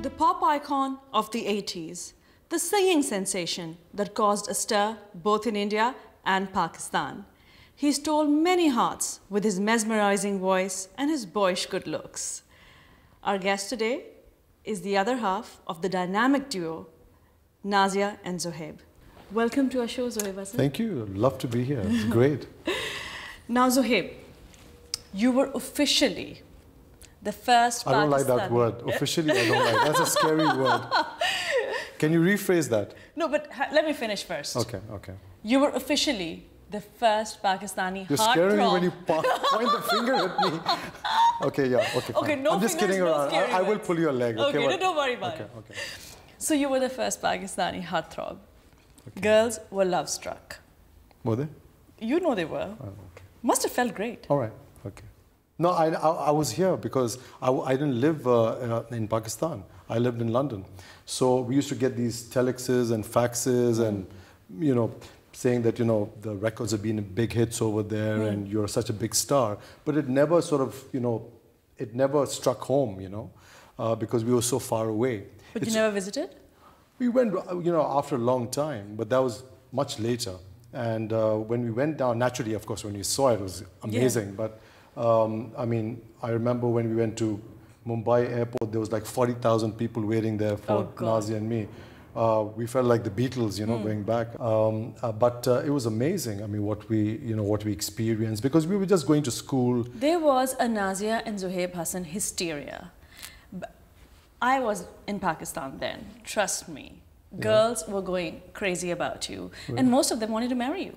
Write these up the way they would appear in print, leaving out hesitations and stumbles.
The pop icon of the 80s, the singing sensation that caused a stir both in India and Pakistan. He stole many hearts with his mesmerizing voice and his boyish good looks. Our guest today is the other half of the dynamic duo, Sadia and Zoheb. Welcome to our show, Zoheb Hassan. Thank you. Love to be here. It's great. Now, Zoheb, you were officially the first Pakistani... I don't like that word. Officially, I don't like. That's a scary word. Can you rephrase that? No, but let me finish first. Okay, okay. You were officially the first Pakistani You're scaring me when you point the finger at me. Okay, yeah, okay. Okay, no I'm just fingers, kidding no around. I will pull your leg. Okay, no, don't worry about it. Okay. So you were the first Pakistani heartthrob. Okay. Girls were love struck. Were they? You know they were. Oh, okay. Must have felt great. All right, okay. No, I was here because I didn't live in Pakistan. I lived in London. So we used to get these telexes and faxes and, you know, saying that, you know, the records have been big hits over there and you're such a big star. But it never sort of, you know, it never struck home, you know, because we were so far away. But you never visited? We went, you know, after a long time, but that was much later. And when we went down, naturally, of course, when we saw it, it was amazing. Yeah. But I mean, I remember when we went to Mumbai airport, there was like 40,000 people waiting there for Sadia and me. We felt like the Beatles, you know, going back. But it was amazing. I mean, what we experienced, because we were just going to school. There was a Sadia and Zoheb Hassan hysteria. I was in Pakistan then, trust me. Girls were going crazy about you. Really? And most of them wanted to marry you.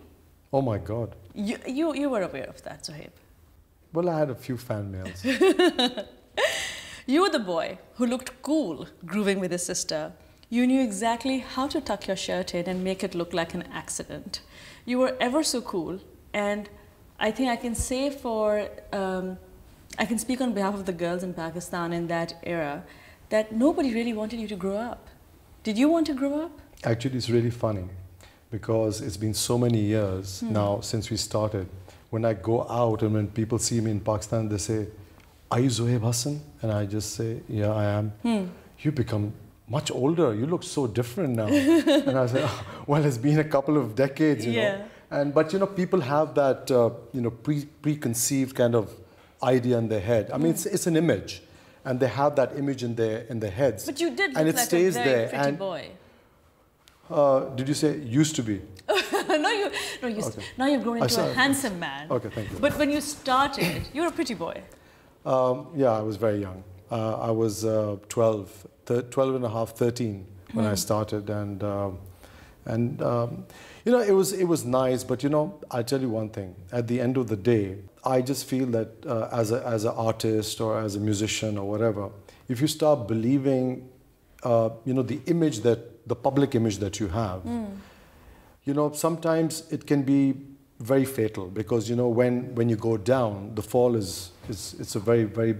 Oh my God. You were aware of that, Zoheb? Well, I had a few fan mails. You were the boy who looked cool grooving with his sister. You knew exactly how to tuck your shirt in and make it look like an accident. You were ever so cool, and I think I can say I can speak on behalf of the girls in Pakistan in that era, that nobody really wanted you to grow up. Did you want to grow up? Actually, it's really funny because it's been so many years now since we started. When I go out and when people see me in Pakistan, they say, "Are you Zoheb Hassan?" And I just say, "Yeah, I am." You become much older. You look so different now. And I say, oh, "Well, it's been a couple of decades, you know." But you know, people have that you know, preconceived kind of idea in their head. I mean, it's an image, and they have that image in their heads. But you did look and it like stays a very there. pretty and, boy. Did you say used to be? Now you've grown into a handsome man. Okay, thank you. But when you started, you were a pretty boy. Yeah, I was very young. I was 12 and a half, 13 when I started, and you know, it was nice. But you know, I tell you one thing. At the end of the day, I just feel that as an artist or as a musician or whatever, if you start believing, you know, the public image that you have, you know, sometimes it can be very fatal, because you know, when you go down, the fall it's a very, very,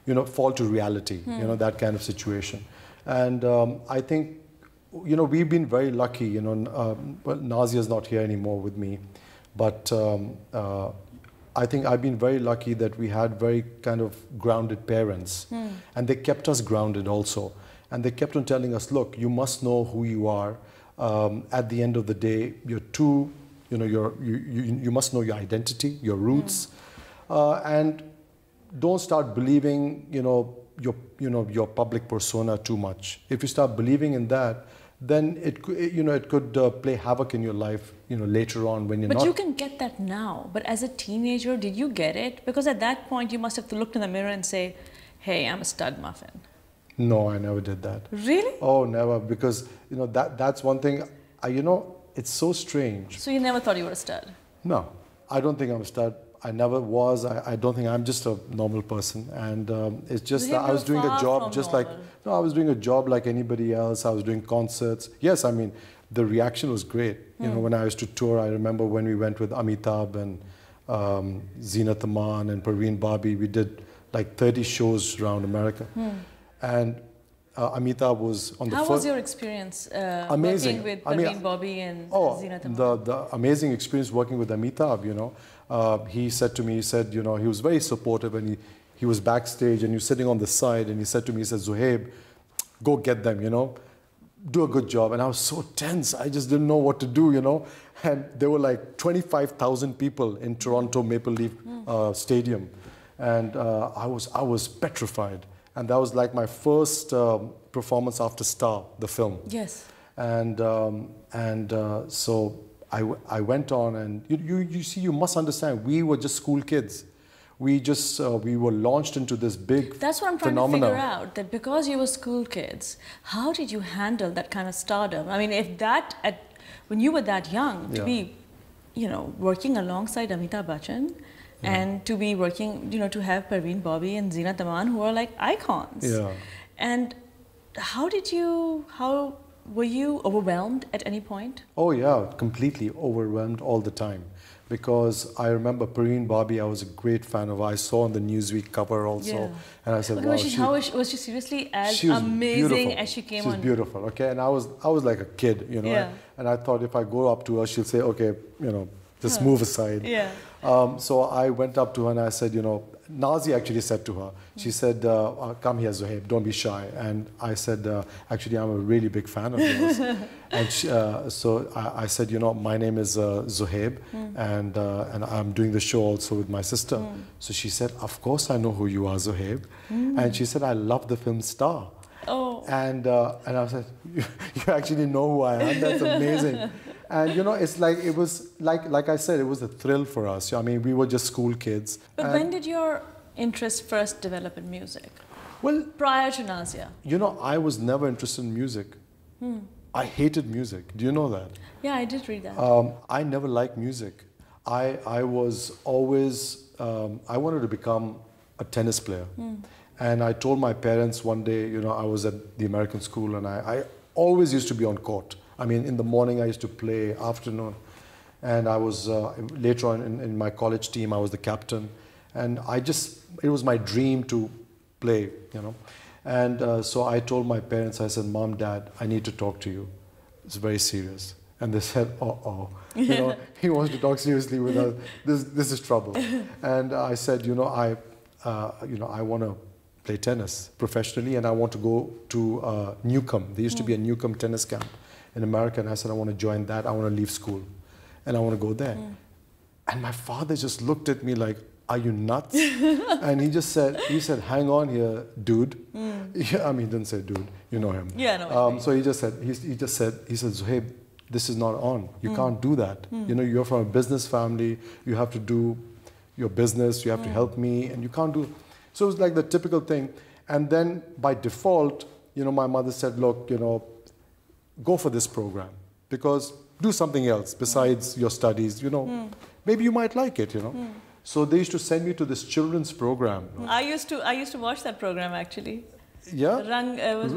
you know, fall to reality, you know, that kind of situation. And I think, you know, we've been very lucky, you know. Well, Sadia's not here anymore with me, but I think I've been very lucky that we had very kind of grounded parents, and they kept us grounded also. And they kept on telling us, look, you must know who you are. At the end of the day, you know, you must know your identity, your roots, and don't start believing, you know, your public persona too much. If you start believing in that, then it could play havoc in your life, you know, later on when you're not. But you can get that now. But as a teenager, did you get it? Because at that point, you must have looked in the mirror and say, "Hey, I'm a stud muffin." No, I never did that. Really? Oh, never. Because you know, that's one thing. You know, it's so strange. So you never thought you were a stud? No, I don't think I'm a stud. I never was. I don't think I'm just a normal person. And it's just that I was doing a job just like, no, I was doing a job like anybody else. I was doing concerts. Yes, I mean, the reaction was great. You know, when I used to tour, I remember when we went with Amitabh and Zeenat Aman and Parveen Babi, we did like 30 shows around America. And Amitabh was on the first... How was your experience amazing. working with Parveen Babi and Zeenat Aman? The amazing experience working with Amitabh, you know. He said to me, he said, you know, he was very supportive, and he was backstage and he was sitting on the side, and he said to me, he said, "Zoheb, go get them, you know, do a good job. And I was so tense. I just didn't know what to do, you know. And there were like 25,000 people in Toronto Maple Leaf Stadium. And I was petrified. And that was like my first performance after Star, the film. Yes. And so I went on, and you see, you must understand, we were just school kids. We just, we were launched into this big That's what I'm trying phenomenon. to figure out, that because you were school kids, how did you handle that kind of stardom? I mean, if that, when you were that young, to be, you know, working alongside Amitabh Bachchan, and to be working, you know, to have Parveen Bobby and Zeenat Aman, who are like icons. Yeah. And how were you overwhelmed at any point? Oh yeah, completely overwhelmed all the time. Because I remember Parveen Bobby, I was a great fan of. I saw on the Newsweek cover also, and I said, "Wow, was she seriously as she was amazing beautiful. as she came She's on?" beautiful, okay. And I was like a kid, you know. Yeah. And I thought if I go up to her, she'll say, "Okay, you know, just move aside." Yeah. So I went up to her and I said, you know, Nazi actually said to her, she said, "Come here, Zoheb, don't be shy." And I said, "Actually, I'm a really big fan of yours." And so I said, "You know, my name is Zoheb, and I'm doing the show also with my sister." So she said, "Of course I know who you are, Zoheb." And she said, "I love the film Star." Oh. And I said, "You actually know who I am? That's amazing." And you know, it's like, it was like I said, it was a thrill for us. I mean, we were just school kids. But when did your interest first develop in music? Well, Prior to Nazia? you know, I was never interested in music. I hated music. Do you know that? Yeah, I did read that. I never liked music. I was always, I wanted to become a tennis player. And I told my parents one day, you know, I was at the American school, and I always used to be on court. I mean, in the morning I used to play, afternoon. And I was, later on in my college team, I was the captain. And it was my dream to play, you know. And so I told my parents, I said, "Mom, Dad, I need to talk to you. It's very serious." And they said, "Uh-oh, you know, he wants to talk seriously with us. This is trouble." And I said, "You know, I want to play tennis professionally, and I want to go to Newcomb. There used to be a Newcomb tennis camp in America, and I said, I want to join that. I want to leave school, and I want to go there." And my father just looked at me like, "Are you nuts?" And he said, "Hang on here, dude." Yeah, I mean, he didn't say dude, you know him. Yeah, no. So he said, "Zoheb, this is not on. You can't do that. You know, you're from a business family. You have to do your business. You have to help me, and you can't do." So it was like the typical thing. And then by default, you know, my mother said, "Look, you know, go for this program, because do something else besides your studies, you know, maybe you might like it, you know." So they used to send me to this children's program. I used to watch that program actually. Yeah?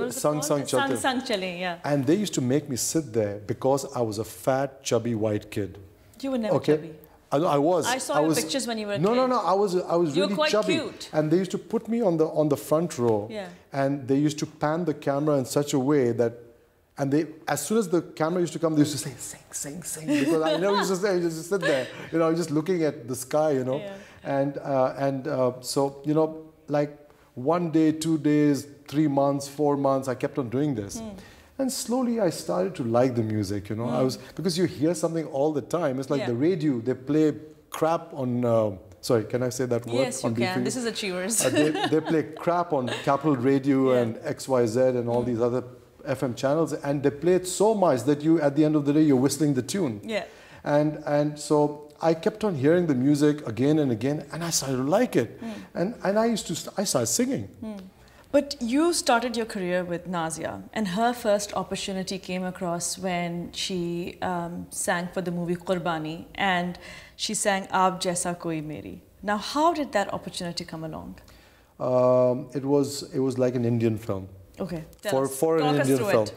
Sang Sang Chale, yeah. And they used to make me sit there because I was a fat, chubby white kid. You were never chubby. I was. I saw your pictures when you were a kid. No. I was you really were quite chubby. Cute. And they used to put me on the front row. Yeah. And they used to pan the camera in such a way that, and they, as soon as the camera used to come, they used to say, "Sing, sing." Because I never used to say, I used to sit there, you know, just looking at the sky, you know. Yeah. So, you know, like 1 day, 2 days, 3 months, 4 months, I kept on doing this. And slowly I started to like the music, you know. Because you hear something all the time. It's like the radio, they play crap on, sorry, can I say that word? Yes, you can. This is Achievers. They play crap on Capital Radio and XYZ and all these other FM channels, and they play it so much that you, at the end of the day, you're whistling the tune. Yeah. And so I kept on hearing the music again and again, and I started to like it. And I started singing. But you started your career with Nazia, and her first opportunity came across when she sang for the movie Qurbani, and she sang Aap Jaisa Koi Meri. Now, how did that opportunity come along? It was like an Indian film. Okay. For an Indian film.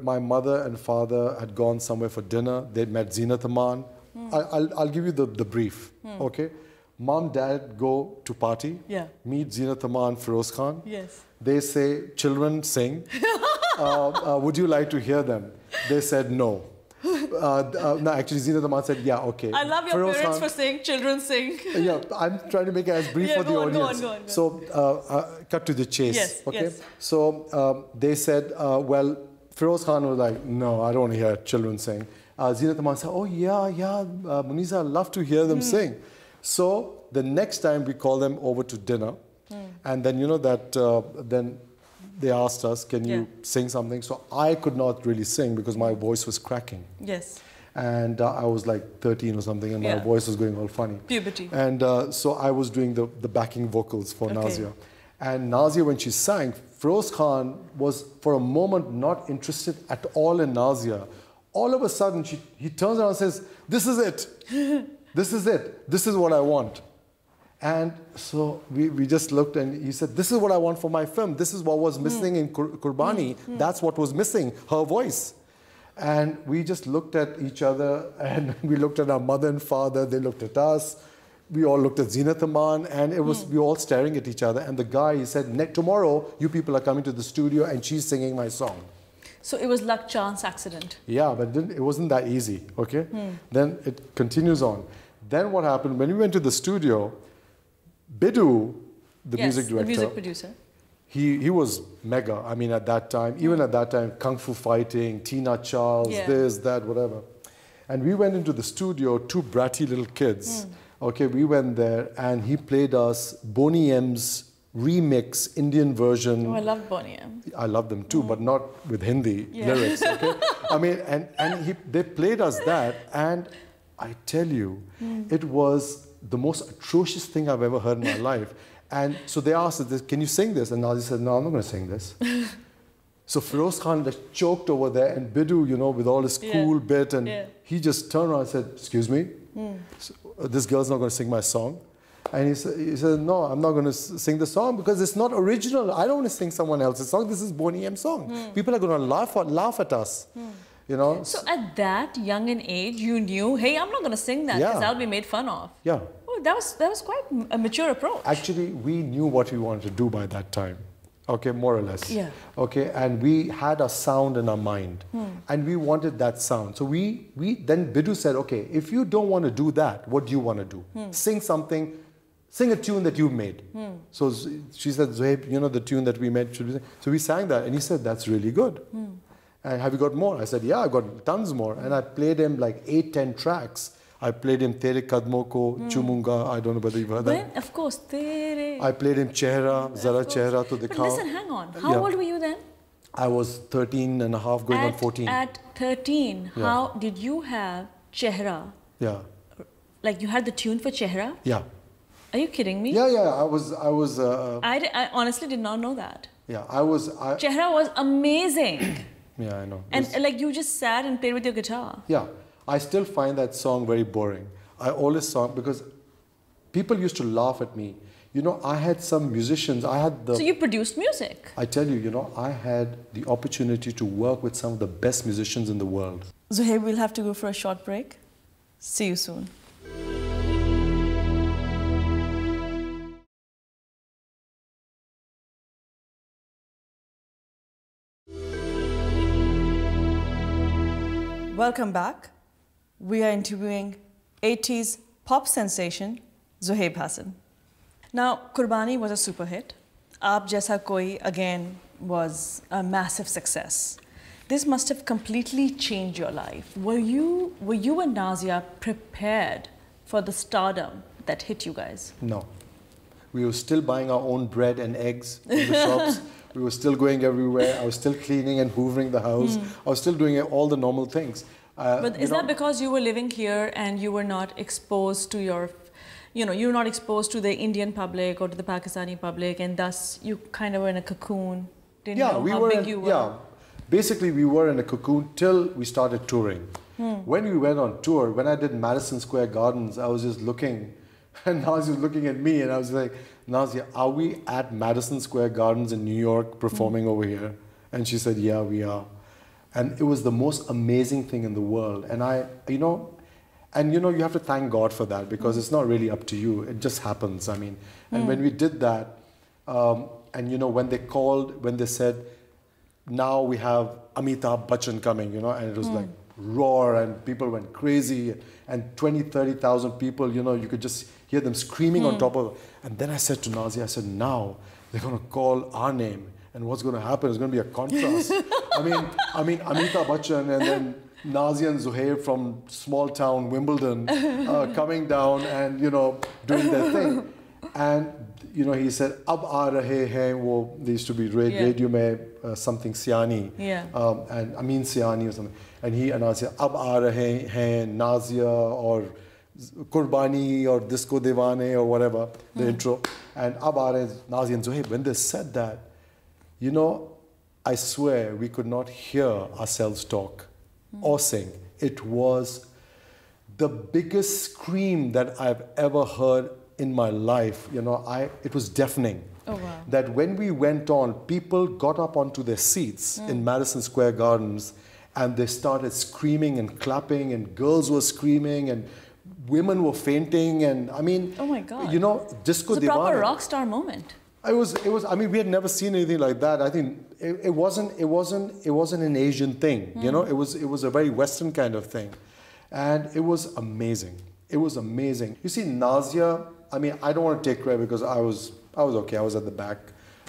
My mother and father had gone somewhere for dinner. They'd met Zeenat Aman. I'll give you the brief, okay? Mom, Dad go to party, meet Zeenat Aman, Feroz Khan. Yes. They say, "Children, sing. Would you like to hear them?" They said no. no, actually, Zeenat Aman said, yeah, okay. I love your Feroz parents Khan, for saying children sing. yeah, I'm trying to make it as brief Yeah, for the go on, go audience. on, go on, go on. So, cut to the chase. Yes, okay. yes. So they said, well, Feroz Khan was like, no, I don't want to hear children sing. Zeenat Aman said, oh yeah, Muniza, I'd love to hear them sing. So the next time we called them over to dinner, and then you know that then they asked us, can you sing something? So I could not really sing because my voice was cracking. Yes. And I was like 13 or something, and my voice was going all funny. Puberty. And so I was doing the backing vocals for Nazia. And Nazia, when she sang, Feroz Khan was for a moment not interested at all in Nazia. All of a sudden, he turns around and says, this is it. This is it. This is what I want. And so we just looked, and he said, this is what I want for my film. This is what was missing in Kurbani. That's what was missing, her voice. And we just looked at each other, and we looked at our mother and father. They looked at us. We all looked at Zeenat Aman, and it was we were all staring at each other. And the guy, he said, tomorrow you people are coming to the studio, and she's singing my song. So it was luck, chance, accident. Yeah, but it wasn't that easy, okay? Then it continues on. Then what happened, when we went to the studio, Bidu, the music director, the music producer, he was mega. I mean, at that time, even at that time, Kung Fu Fighting, Tina Charles, this, that, whatever. And we went into the studio, two bratty little kids. Okay, we went there, and he played us Boney M's remix Indian version. Oh, I love Boney M. I love them too, but not with Hindi lyrics, okay? I mean, and they played us that, and I tell you, it was the most atrocious thing I've ever heard in my life. And so they asked us, can you sing this? And Nazi said, no, I'm not going to sing this. So Feroz Khan just choked over there, and Bidu, you know, with all his cool bit, and he just turned around and said, excuse me, so, this girl's not going to sing my song. And he said, no, I'm not going to sing the song because it's not original. I don't want to sing someone else's song. This is Boney M's song. People are going to laugh at us. You know? So at that young an age, you knew, hey, I'm not going to sing that because I'll be made fun of. Yeah. Oh, that was quite a mature approach. Actually, we knew what we wanted to do by that time. Okay, more or less. Yeah. Okay, and we had a sound in our mind, and we wanted that sound. So we then Bidu said, okay, if you don't want to do that, what do you want to do? Sing something, sing a tune that you've made. So she said, Zoheb, you know the tune that we made. So we sang that, and he said, that's really good. And have you got more? I said, yeah, I've got tons more. And I played him like 8-10 tracks. I played him Tere Kadmo Ko, Chumunga. I don't know whether you've heard that. Of course, Tere. I played him Chehra, Zara Chehra to Dikhao. But listen, hang on. How old were you then? I was 13 and a half, going on 14. At 13, how did you have Chehra? Yeah. Like you had the tune for Chehra? Yeah. Are you kidding me? Yeah, I was. I honestly did not know that. Yeah, Chehra was amazing. Yeah, I know. And like you just sat and played with your guitar. Yeah, I still find that song very boring. I always song because people used to laugh at me. You know, I had some musicians. So you produced music. I tell you, you know, I had the opportunity to work with some of the best musicians in the world. Zoheb, we'll have to go for a short break. See you soon. Welcome back. We are interviewing 80s pop sensation Zoheb Hassan. Now, Kurbani was a super hit. Aap Jaisa Koi again was a massive success. This must have completely changed your life. Were you and Nazia prepared for the stardom that hit you guys? No. We were still buying our own bread and eggs in the shops. We were still going everywhere. I was still cleaning and hoovering the house. I was still doing all the normal things. But is that because you were living here and you were not exposed to you're not exposed to the Indian public or to the Pakistani public, and thus you kind of were in a cocoon, didn't know how big you were? Yeah, basically we were in a cocoon till we started touring. When we went on tour, when I did Madison Square Gardens, I was just looking, and Nazia was looking at me, and I was like, Nazia, are we at Madison Square Gardens in New York performing over here? And she said, yeah, we are. And it was the most amazing thing in the world. And you have to thank God for that, because it's not really up to you. It just happens. I mean, and when we did that, when they said, now we have Amitabh Bachchan coming, and it was like, roar and people went crazy and 20, 30,000 people, you know, you could just hear them screaming on top of it. And then I said to Nazia, I said, now they're going to call our name and what's going to happen is going to be a contrast. I mean, Amitabh Bachchan and then Nazia and Zoheb from small town Wimbledon coming down and, you know, doing their thing. And, you know, he said, Ab aa rahe hain, wo, there used to be radio mein something Siani, and Amin Siani or something. And he announced, Ab aa rahe hain, Nazia or Kurbani or Disco Devane or whatever, the intro. And Ab aa rahe Nazia and Zoheb. When they said that, you know, I swear we could not hear ourselves talk or sing. It was the biggest scream that I've ever heard in my life. You know, it was deafening. Oh, wow. That when we went on, people got up onto their seats in Madison Square Gardens and they started screaming and clapping and girls were screaming and women were fainting and I mean, oh my God. You know, Disco It's a Devane. proper rock star moment. It was, I mean, we had never seen anything like that. I think it wasn't an Asian thing, you know, it was a very Western kind of thing. And it was amazing. It was amazing. You see, Nazia, I mean, I don't want to take credit because I was okay. I was at the back.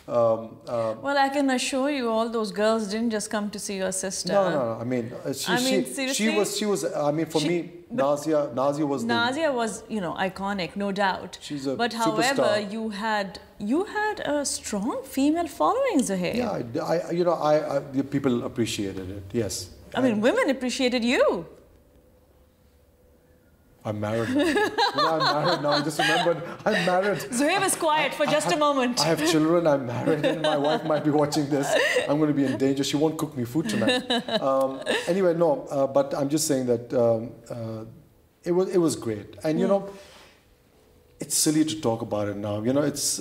Well, I can assure you, all those girls didn't just come to see your sister. No. I mean, she was. I mean, for me, Nazia was, you know, iconic, no doubt. She's a But however, you had a strong female following, Zoheb. Yeah, the people appreciated it. Yes. I mean, women appreciated you. I'm married now. You know, I'm married now. I just remembered I'm married. Zoheb is quiet for just a moment. I have children. I'm married, and my wife might be watching this. I'm going to be in danger. She won't cook me food tonight. Anyway, no. But I'm just saying that it was great, and you know, it's silly to talk about it now. You know, it's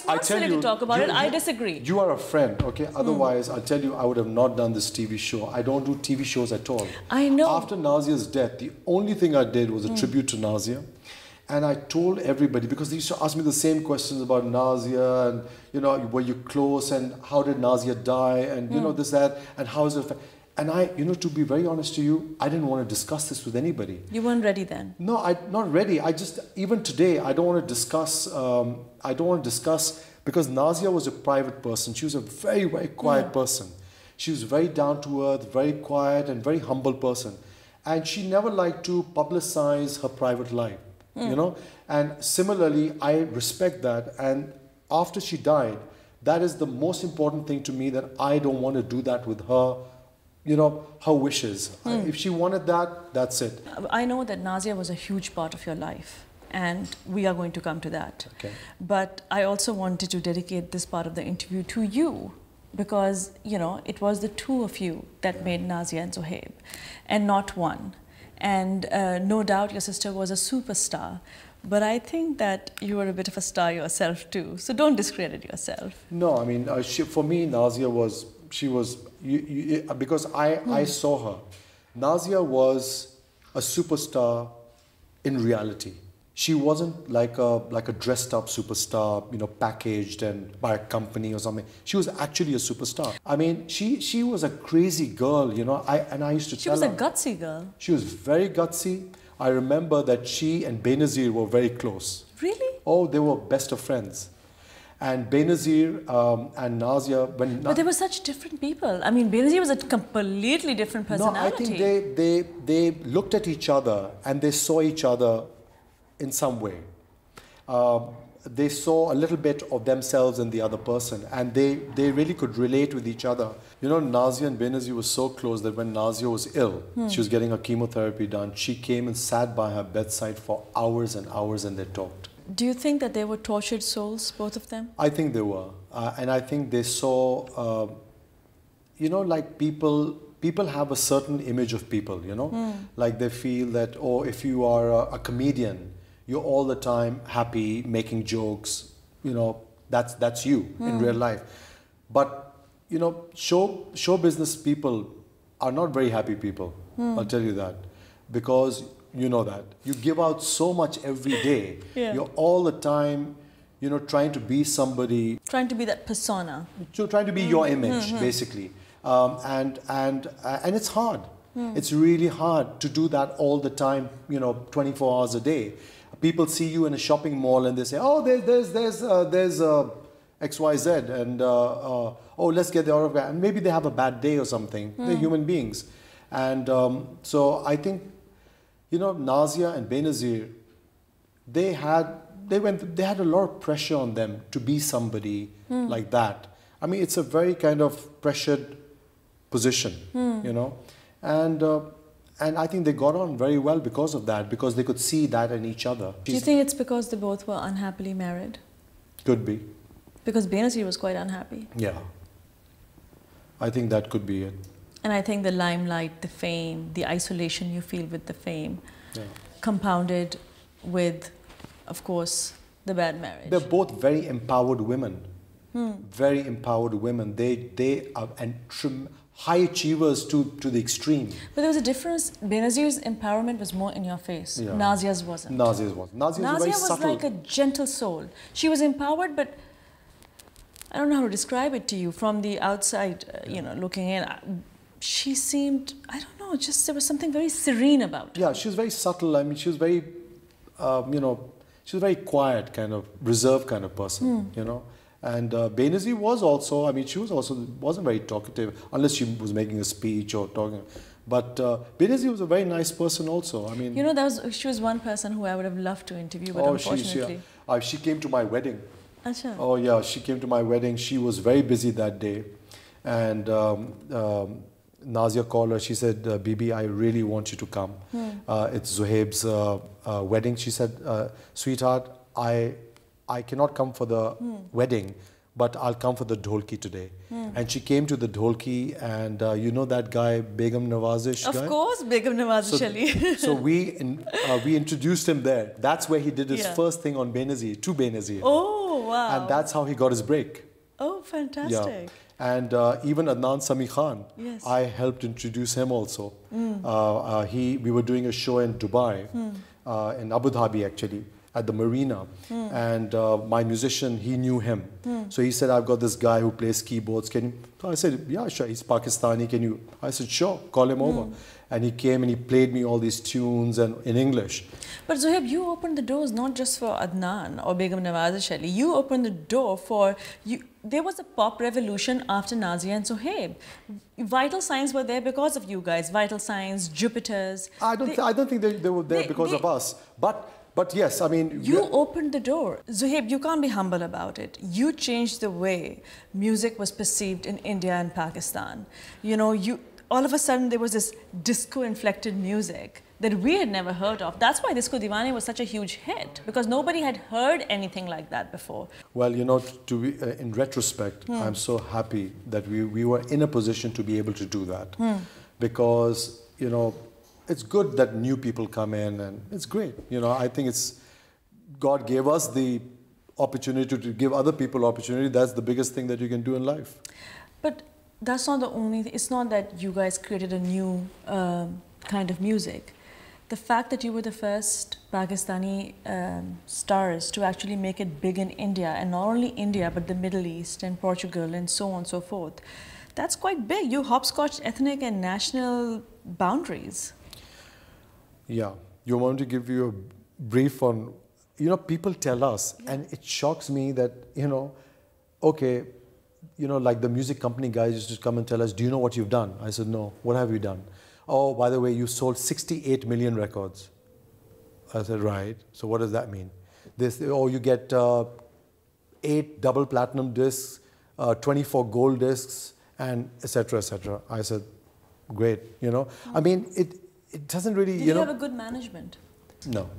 not silly to talk about it. I disagree. You are a friend, okay? Otherwise, I'll tell you, I would have not done this TV show. I don't do TV shows at all. I know. After Nazia's death, the only thing I did was a tribute to Nazia. And I told everybody, because they used to ask me the same questions about Nazia and, you know, were you close and how did Nazia die and, you know, this, that, and how is it? And I, you know, to be very honest to you, I didn't want to discuss this with anybody. You weren't ready then? No, not ready. I just, even today, I don't want to discuss, because Nazia was a private person. She was a very, very quiet person. She was very down to earth, very quiet and very humble person. And she never liked to publicize her private life, you know. And similarly, I respect that. And after she died, that is the most important thing to me, that I don't want to do that with her, you know, her wishes. If she wanted that, that's it. I know that Nazia was a huge part of your life, and we are going to come to that. Okay. But I also wanted to dedicate this part of the interview to you, because, you know, it was the two of you that made Nazia and Zoheb, and not one. And no doubt your sister was a superstar, but I think that you were a bit of a star yourself too. So don't discredit yourself. No, I mean, for me, Nazia was, because I saw her. Nazia was a superstar in reality. She wasn't like a dressed up superstar, you know, packaged and by a company or something. She was actually a superstar. I mean, she was a crazy girl, you know. I used to tell her. She was a gutsy girl. She was very gutsy. I remember that she and Benazir were very close. Really? Oh, they were best of friends. And Benazir and Nazia, but they were such different people. I mean, Benazir was a completely different personality. No, I think they looked at each other and they saw each other in some way. They saw a little bit of themselves in the other person, and they really could relate with each other. You know, Nazia and Benazir were so close that when Nazia was ill, she was getting her chemotherapy done, she came and sat by her bedside for hours and hours and they talked. Do you think that they were tortured souls, both of them? I think they were. And I think they saw, you know, like people have a certain image of people, you know? Like they feel that, oh, if you are a comedian, you're all the time happy, making jokes, you know, that's you in real life. But, you know, show business people are not very happy people, I'll tell you that. Because you know that. You give out so much every day. You're all the time, you know, trying to be somebody. Trying to be that persona. So trying to be your image, basically. And it's hard. It's really hard to do that all the time, 24 hours a day. People see you in a shopping mall and they say, oh, there's XYZ, and oh, let's get the autograph. And maybe they have a bad day or something. They're human beings. And so I think, Nazia and Benazir, they had a lot of pressure on them to be somebody like that. I mean, it's a very kind of pressured position, and I think they got on very well because of that, because they could see that in each other. Do you think it's because they both were unhappily married? Could be. Because Benazir was quite unhappy. Yeah. I think that could be it. And I think the limelight, the fame, the isolation you feel with the fame, compounded with, of course, the bad marriage. They're both very empowered women. Very empowered women. They are high achievers to the extreme. But there was a difference. Benazir's empowerment was more in your face. Yeah. Nazia's wasn't. Nazia's wasn't. Nazia was like a gentle soul. She was empowered, but I don't know how to describe it to you. From the outside, looking in, she seemed, I don't know, just there was something very serene about her. Yeah, she was very subtle. I mean, she was very, she was very quiet, kind of reserved kind of person, And Benazir was also, I mean, she wasn't very talkative, unless she was making a speech or talking. But Benazir was a very nice person also. I mean, she was one person who I would have loved to interview, but unfortunately. She came to my wedding. Achha. Oh yeah, she came to my wedding. She was very busy that day. And Nazia called her. She said, Bibi, I really want you to come. It's Zoheb's wedding. She said, sweetheart, I cannot come for the wedding, but I'll come for the dholki today. And she came to the dholki, and you know that guy, Begum Nawazish guy? Of course, Begum Nawazish Ali. So we introduced him there. That's where he did his first thing on Benazir, to Benazir. Oh, wow. And that's how he got his break. Oh, fantastic. Yeah. And even Adnan Sami Khan, I helped introduce him also. We were doing a show in Dubai, in Abu Dhabi actually, at the marina. And my musician, he knew him. So he said, I've got this guy who plays keyboards. Can you? So I said, yeah, sure, he's Pakistani. Can you? I said, sure, call him over. And he came and he played me all these tunes and in English. But Zoheb, you opened the doors not just for Adnan or Begum Nawazish Ali. You opened the door for you. There was a pop revolution after Nazia and Zoheb. Vital Signs were there because of you guys. Vital Signs, Jupiters. I don't think they were there because of us. But yes, I mean... You opened the door. Zoheb, you can't be humble about it. You changed the way music was perceived in India and Pakistan. All of a sudden there was this disco-inflected music that we had never heard of. That's why Disco Diwani was such a huge hit, because nobody had heard anything like that before. Well, in retrospect, I'm so happy that we were in a position to be able to do that. Because, it's good that new people come in, and it's great. I think God gave us the opportunity to give other people opportunity. That's the biggest thing that you can do in life. But that's not the only thing. It's not that you guys created a new kind of music. The fact that you were the first Pakistani stars to actually make it big in India, and not only India, but the Middle East and Portugal and so on and so forth, that's quite big. You hopscotched ethnic and national boundaries. Yeah. You want to give you a brief on, people tell us, and it shocks me that, okay, like the music company guys used to come and tell us, do you know what you've done? I said, no. What have you done? Oh, by the way, you sold 68 million records. I said, right. So what does that mean? You get 8 double platinum discs, 24 gold discs, and etc., etc. I said, great. I mean, it doesn't really, Did you have a good management? No.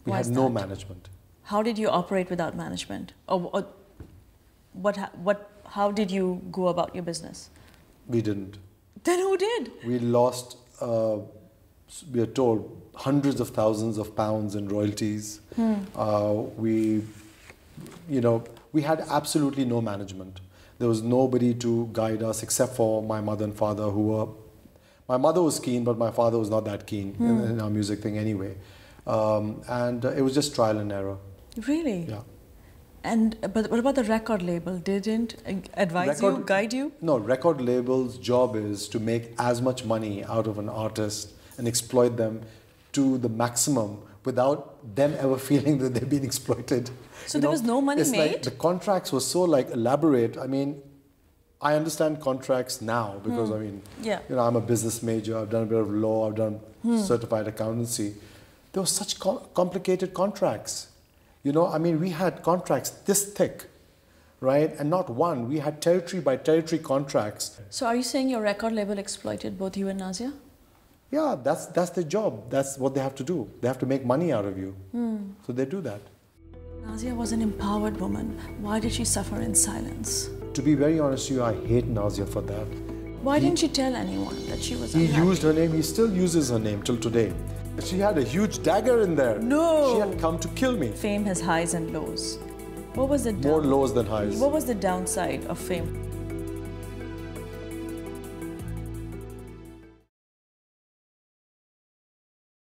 We Why had is no that? management. How did you operate without management? Or how did you go about your business? We didn't. Then who did? We lost, we are told, hundreds of thousands of pounds in royalties. We had absolutely no management. There was nobody to guide us except for my mother and father, my mother was keen, but my father was not that keen in our music thing anyway. And it was just trial and error. Really? Yeah. But what about the record label? Didn't advise you, guide you? No, record label's job is to make as much money out of an artist and exploit them to the maximum without them ever feeling that they've been exploited. So there was no money it's made? Like the contracts were so like elaborate. I mean, I understand contracts now because I mean, I'm a business major. I've done a bit of law. I've done certified accountancy. There were such complicated contracts. I mean, we had contracts this thick, right? And not one. We had territory by territory contracts. So are you saying your record label exploited both you and Nazia? Yeah, that's their job. That's what they have to do. They have to make money out of you. So they do that. Nazia was an empowered woman. Why did she suffer in silence? To be very honest with you, I hate Nazia for that. Why didn't she tell anyone that she was unhappy? He used her name. He still uses her name till today. She had a huge dagger in there. No! She had come to kill me. Fame has highs and lows. What was the More lows than highs. What was the downside of fame?